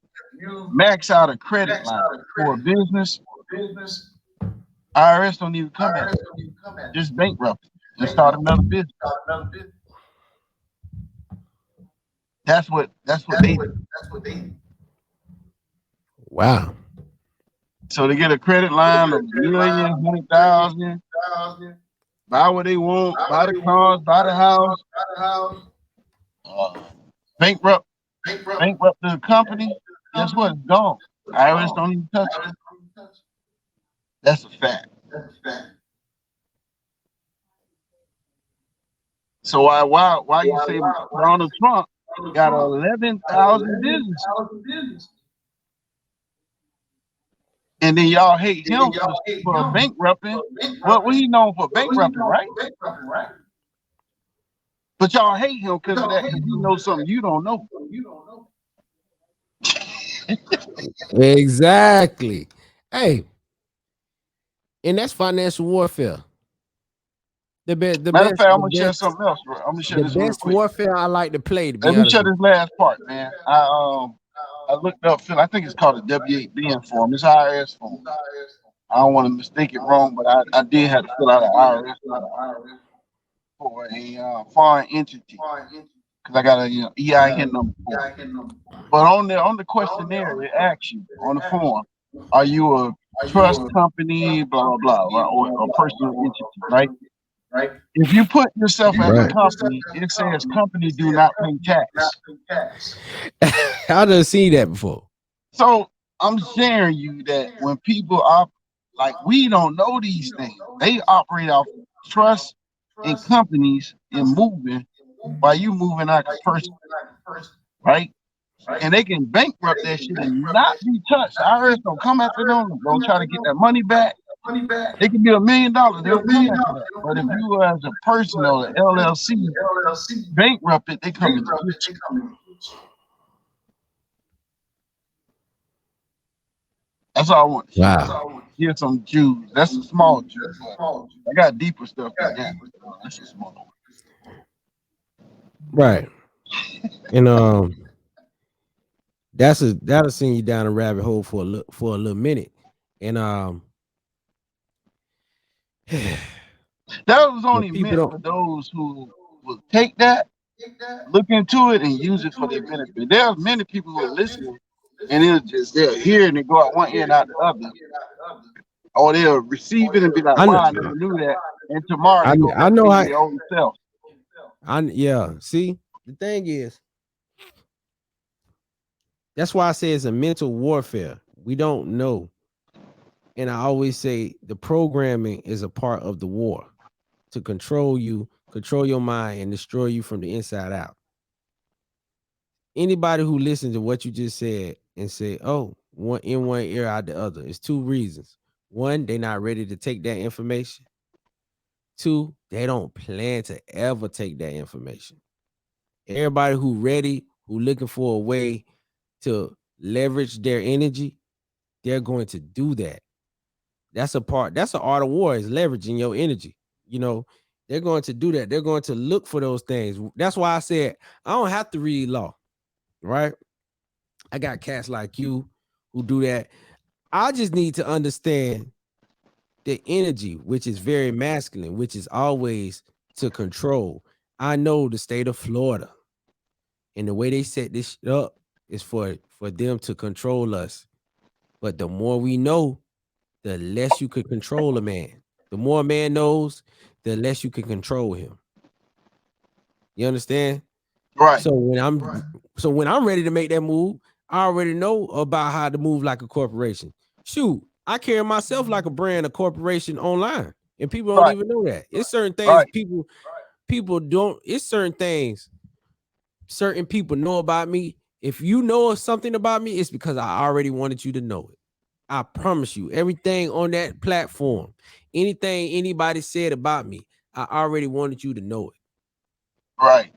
max out a credit line for a business, IRS don't even come at you. Just bankrupt it and start another business. That's what they do. Wow. So they get a credit line of 1,000,000, 100,000, buy what they want, buy the cars, buy the house, uh, bankrupt, bankrupt the company. Guess what? It's gone. IRS don't even touch it. That's a fact. So why you say Donald Trump got 11,000 businesses, and then y'all hate him for bankrupting? What he known for bankrupting, right? But y'all hate him because of that, because he knows something you don't know. Exactly. Hey, and that's financial warfare. Matter of fact, I'm gonna share something else, bro. I'm gonna share The this real best quick. warfare I like to play, to Let be me honest share with this last part, man. I looked up, Phil. I think it's called a W-8BN form. It's IRS form. I don't want to mistake it wrong, but I did have to fill out an IRS form for a foreign entity because I got a EIN number for it. But on the questionnaire, it asks you on the form, are you a trust company, blah blah blah, or a personal entity, right? If you put yourself you. as a Right. company, it says company do not pay tax. I done seen that before. So I'm sharing you that when people are like, we don't know these things. They operate off trust in companies and moving while you moving like a person, right? And they can bankrupt that shit and not be touched. The IRS don't come after them, don't try to get that money back. It could be $1,000,000. They'll come after that. But if you as a person or the LLC bankrupted, they come and get you. That's all I want to share. Wow. Here's some Jews. That's a small Jew, but I got deeper stuff than that. That's a small one. Right. And that'll send you down a rabbit hole for a little minute. And That was but only people meant for don't those who will take that, look into it, and use it for their benefit. There are many people who are listening, and they'll hear and they go out one ear and out the other, or they'll receive it and be like, I "Wow, know I never knew that." And tomorrow they go I back know being how their old self. yeah. See, the thing is, that's why I say it's a mental warfare. We don't know. And I always say the programming is a part of the war to control you, control your mind, and destroy you from the inside out. Anybody who listens to what you just said and say, "Oh, one in one ear out the other," it's two reasons. One, they're not ready to take that information. Two, they don't plan to ever take that information. Everybody who ready, who looking for a way to leverage their energy, they're going to do that. That's an art of war, is leveraging your energy. You know, they're going to do that. They're going to look for those things. That's why I said I don't have to read law, right? I got cats like you who do that. I just need to understand the energy, which is very masculine, which is always to control. I know the state of Florida and the way they set this shit up is for them to control us. But the more we know, the less you could control a man. The more a man knows, the less you can control him. You understand? Right, So when I'm ready to make that move, I already know about how to move like a corporation. Shoot, I carry myself like a brand, a corporation online, and people don't right, even know that. It's certain things right, people don't. It's certain things certain people know about me. If you know something about me, it's because I already wanted you to know it. I promise you, everything on that platform, anything anybody said about me, I already wanted you to know it. right.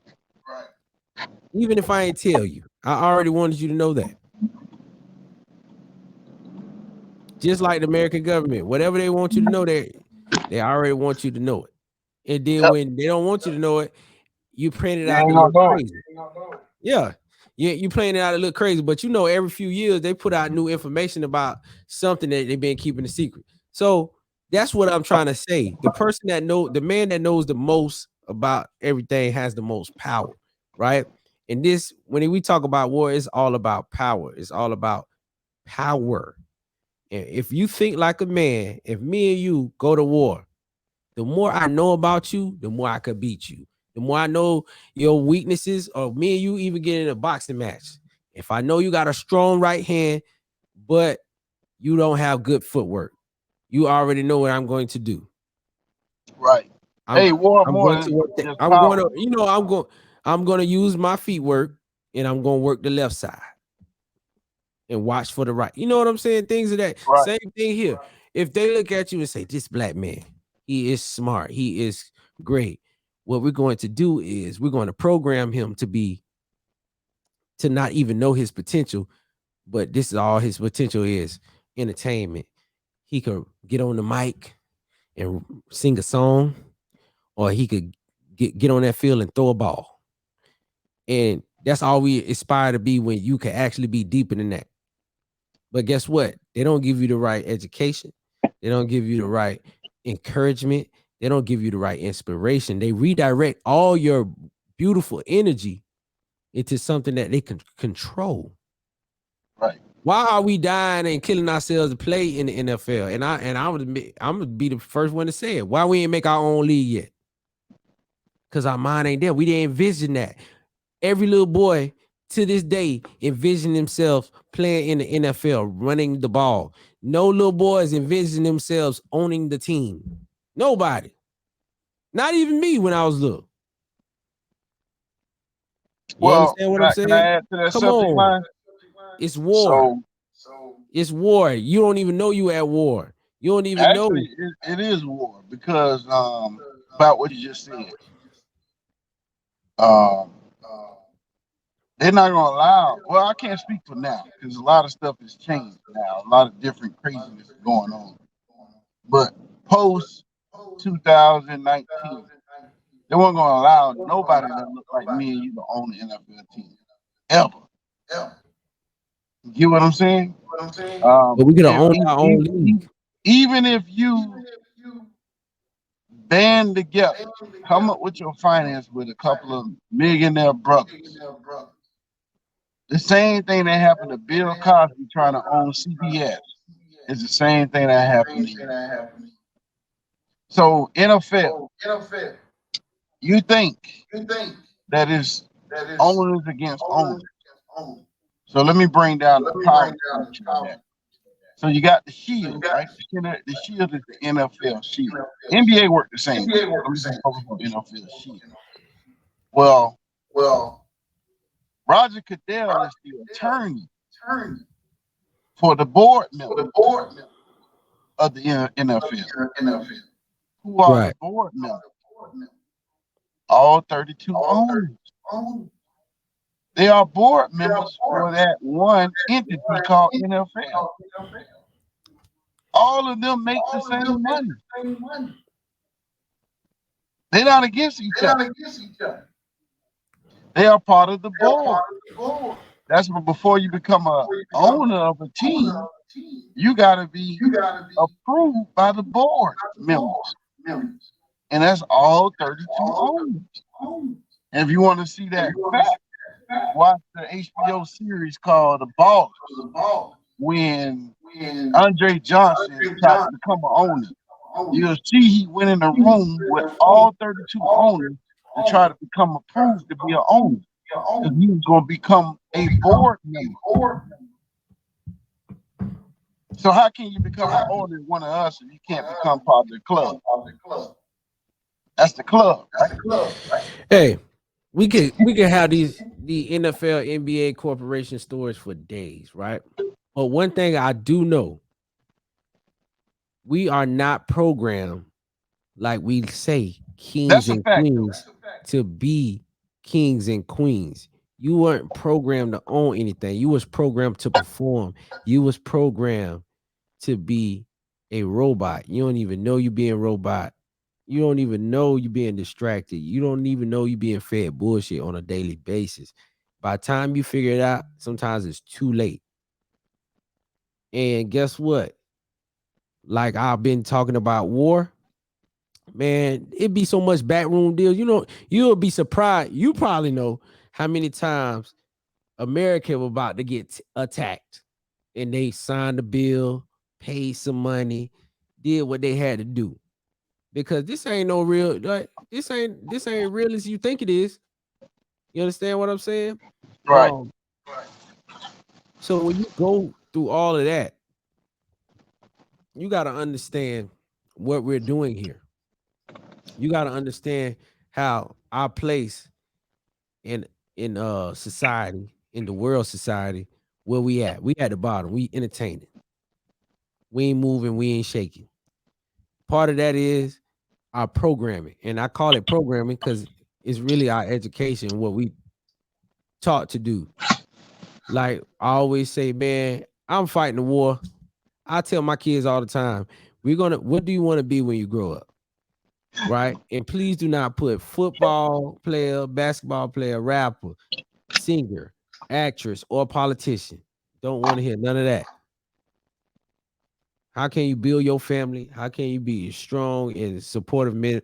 Even if I ain't tell you, I already wanted you to know that. Just like the American government, whatever they want you to know, They already want you to know it. And then Yep. when they don't want you to know it, you print it You out ain't to gonna look know it. crazy. Yeah. You playing it out to look crazy, but every few years they put out new information about something that they've been keeping a secret. So that's what I'm trying to say. The man that knows the most about everything has the most power, right? And this, when we talk about war, it's all about power. It's all about power. And if you think like a man, if me and you go to war, the more I know about you, the more I could beat you. The more I know your weaknesses, or me and you even get in a boxing match. If I know you got a strong right hand, but you don't have good footwork, you already know what I'm going to do. Right. I'm Hey, war I'm more going to than work that. just I'm going power. to, I'm going to use my feet work, and I'm going to work the left side and watch for the right. You know what I'm saying? Things of that Right. same thing here. If they look at you and say, this black man, he is smart, he is great. What we're going to do is we're going to program him to not even know his potential, but this is all his potential is: entertainment. He could get on the mic and sing a song, or he could get on that field and throw a ball. And that's all we aspire to be, when you can actually be deeper than that. But guess what? They don't give you the right education. They don't give you the right encouragement. They don't give you the right inspiration. They redirect all your beautiful energy into something that they can control. Right. Why are we dying and killing ourselves to play in the NFL? I'm gonna be the first one to say it. Why we ain't make our own league yet? Because our mind ain't there. We didn't envision that. Every little boy to this day envision themselves playing in the NFL, running the ball. No little boys envision themselves owning the team. Nobody. Not even me when I was little. You Well, understand what can I'm I saying? add to that Come subject on. line? It's war. So It's war. You don't even know you at war. You don't even know. actually, it is war because about what you just said. Um, they're not gonna allow. Well, I can't speak for now because a lot of stuff has changed now. A lot of different craziness is going on. But post 2019, they weren't gonna allow nobody that looked like me and you to own the NFL team ever. You get what I'm saying? But we could If own our own league. even if you band together, come up with your finance with a couple of millionaire brothers. The same thing that happened to Bill Cosby trying to own CBS is the same thing that happened to you. So NFL, you think that is owners against owners. So let me bring down the power structure of that. So you got the shield, right? The shield is the NFL shield. NBA work the same way. Let me just focus on NFL shield. Well, Roger Goodell is the attorney for the board members of the NFL. Who are the Right. board members? All 32 owners. They are board members for that one entity called NFL. All of them make the same money. They're not against each other. They are part of the board. That's what before you become a owner of a team, you got to be approved by the board members, and that's all 32 owners. And if you want to see that fact, watch the HBO series called The Ballers when Andre Johnson tried to become an owner. You'll see he went in a room with all 32 owners to try to become approved to be an owner because he was going to become a board member. So how can you become an owner of one of us if you can't become part of the club? That's the club, right? Hey, we could have the NFL, NBA corporation stories for days, right? But one thing I do know, we are not programmed like we say, kings That's a and fact, though. queens, to be kings and queens. You weren't programmed to own anything. You was programmed to perform. You was programmed to be a robot. You don't even know you being robot. You don't even know you being distracted. You don't even know you being fed bullshit on a daily basis. By the time you figure it out, sometimes it's too late. And guess what? Like I've been talking about war, man, it'd be so much backroom deals. You know, you'll be surprised. You probably know how many times America was about to get attacked and they signed the bill, paid some money, did what they had to do. Because this ain't no real, like this ain't real as you think it is. You understand what I'm saying? Right. Um, so when you go through all of that, you got to understand what we're doing here. You got to understand how our place in society, in the world society, where we at. We at the bottom. We entertaining. We ain't moving. We ain't shaking. Part of that is our programming, and I call it programming because it's really our education, what we taught to do. Like I always say, man, I'm fighting the war. I tell my kids all the time, what do you want to be when you grow up? Right? And please do not put football player, basketball player, rapper, singer, actress, or politician. Don't want to hear none of that. How can you build your family? How can you be a strong and supportive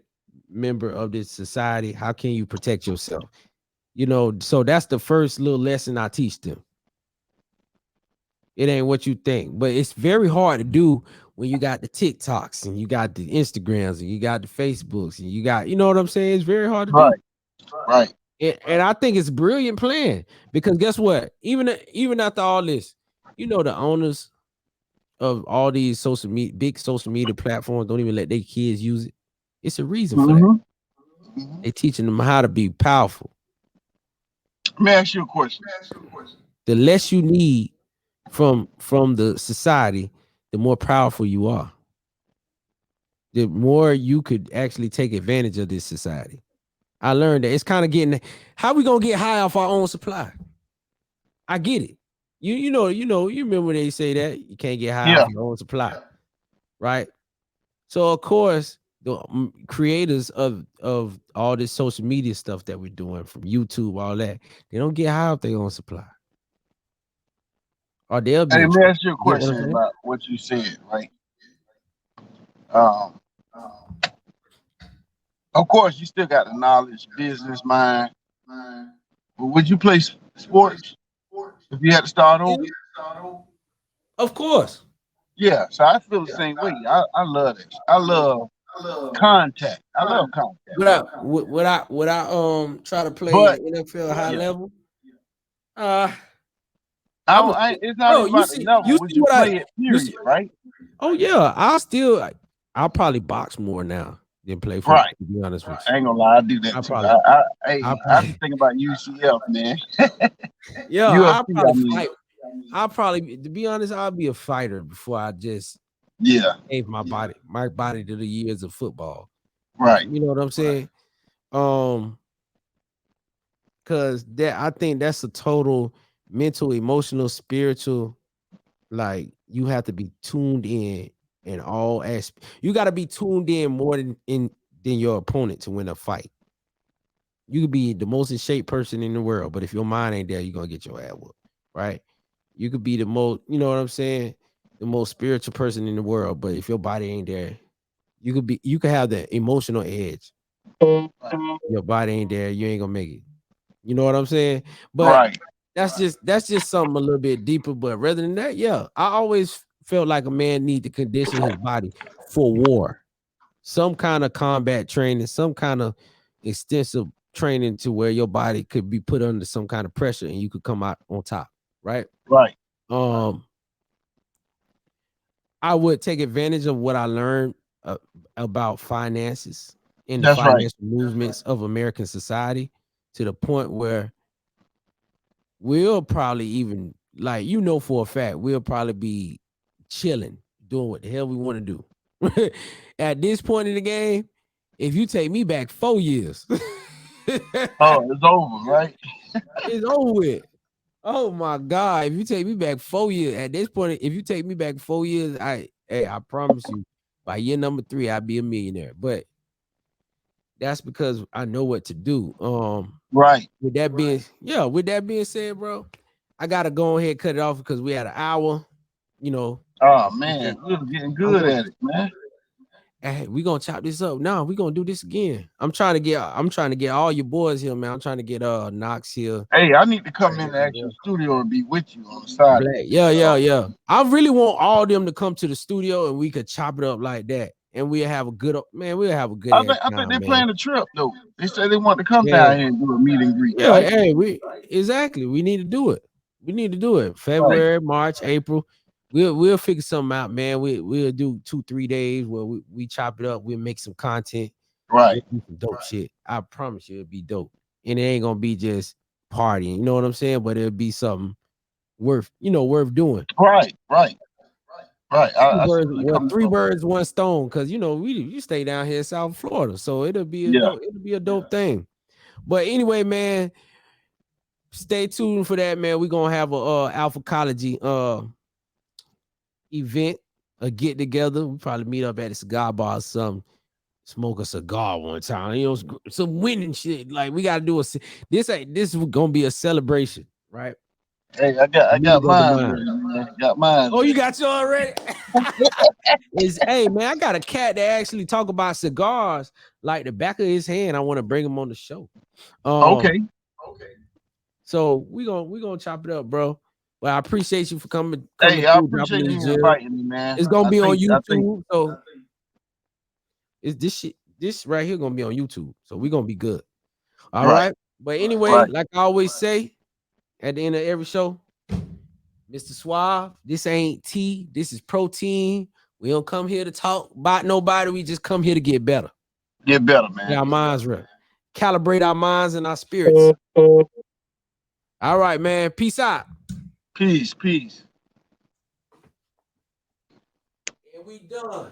member of this society? How can you protect yourself? You know, so that's the first little lesson I teach them. It ain't what you think, but it's very hard to do when you got the TikToks and you got the Instagrams and you got the Facebooks and you got, you know what I'm saying? It's very hard to do. Right. Right. And I think it's a brilliant plan because guess what? Even after all this, you know, the owners of all these big social media platforms don't even let their kids use it. It's a reason for that. They teaching them how to be powerful. Let me ask you a question. The less you need from the society, the more powerful you are. The more you could actually take advantage of this society. I learned that it's kind of getting how we gonna get high off our own supply. I get it. You know, you remember they say that you can't get high off your own supply, right? So of course, the creators of all this social media stuff that we're doing from YouTube, all that, they don't get high off their own supply. Or they'll be Hey, in let me trouble. ask you a You get what I'm question saying? about what you said, right? Um, of course, you still got the knowledge, business mind. But would you play sports if you had to start over? Of course. Yeah, so I feel the same way. I love this. I love contact. I love contact. Would I try to play But in the NFL high yeah, level? Uh I I'm don't. a It's not bro. even about the level. You Would see you what I play it? you Period. see. Right. Oh yeah, I'll probably box more now than play football. Right. To be honest with I you, ain't gonna lie. I do that I too. probably I I be probably thinking about UCF, man. yeah, I'll UFC. probably I mean, fight. I'll probably, to be honest, I'll be a fighter before I just yeah. gave my body to the years of football. Right. You know what I'm saying? Um, because that I think that's a total mental, emotional, spiritual. Like you have to be tuned in all aspects. You got to be tuned in more than your opponent to win a fight. You could be the most in shape person in the world, but if your mind ain't there, you're gonna get your ass whooped, right? You could be the most, you know what I'm saying, the most spiritual person in the world, but if your body ain't there, you could have the emotional edge. Your body ain't there, you ain't gonna make it. You know what I'm saying? But Right. that's just something a little bit deeper. But rather than that, yeah, I always felt like a man need to condition his body for war. Some kind of combat training, some kind of extensive training to where your body could be put under some kind of pressure and you could come out on top, right? Right. Um, I would take advantage of what I learned about finances and the That's right. financial movements of American society to the point where we'll probably even like for a fact we'll probably be chilling, doing what the hell we want to do. At this point in the game, if you take me back 4 years, Oh, it's over, right? it's over with. Oh my God. If you take me back 4 years, at this point, if you take me back 4 years, Hey, I promise you, by year number 3, I'll be a millionaire. But that's because I know what to do. Right. With that being said, bro, I gotta go ahead and cut it off because we had an hour. You know, Oh we can, man, we're getting I'm good gonna at it, man. hey, we gonna chop this up. No, we gonna do this again. I'm trying to get all your boys here, man. I'm trying to get Knox here. Hey, I need to come in Get the my actual boy studio and be with you on the side of Black. it. Yeah, yeah, So yeah. I really want all them to come to the studio and we could chop it up like that. And we'll have a good man, we'll have a good ass I think time, they're man. planning a trip though. They said they want to come Yeah. down here and do a meet and greet, Yeah, right? hey, we need to do it. We need to do it. Right, February, March, April. We'll figure something out, man. We'll do 2-3 days where we chop it up. We'll make some content. right, We'll do some dope shit. I promise you it'll be dope. And it ain't gonna be just partying, you know what I'm saying? But it'll be something worth doing. right, right, right. Two I see birds, where you're well, coming 3 from. birds, 1 stone, because you stay down here in South Florida, so Yeah. it'll be a dope thing. But anyway, man, stay tuned for that, man. We're gonna have a Alphacology event, a get together. We probably meet up at a cigar bar or something, smoke a cigar one time. Some winning shit. Like we gotta do this is gonna be a celebration, right? Hey, For I me to got go to mine mine. ready, man. Got mine Oh, you ready. got you already? Hey man, I got a cat that actually talk about cigars like the back of his hand. I want to bring him on the show. Okay. So we gonna chop it up, bro. Well, I appreciate you for coming Hey, I through, dropping appreciate in the you gym. inviting me, man. It's gonna be on I think YouTube. So is this right here gonna be on YouTube. So we're gonna be good. All right, right. But anyway, right. like I always say at the end of every show, Mr. Suave, this ain't tea, this is protein. We don't come here to talk about nobody. We just come here to get better. Get better, Get man. our Get better. minds right. Calibrate our minds and our spirits. All right, man. Peace out. Peace, peace. And we done.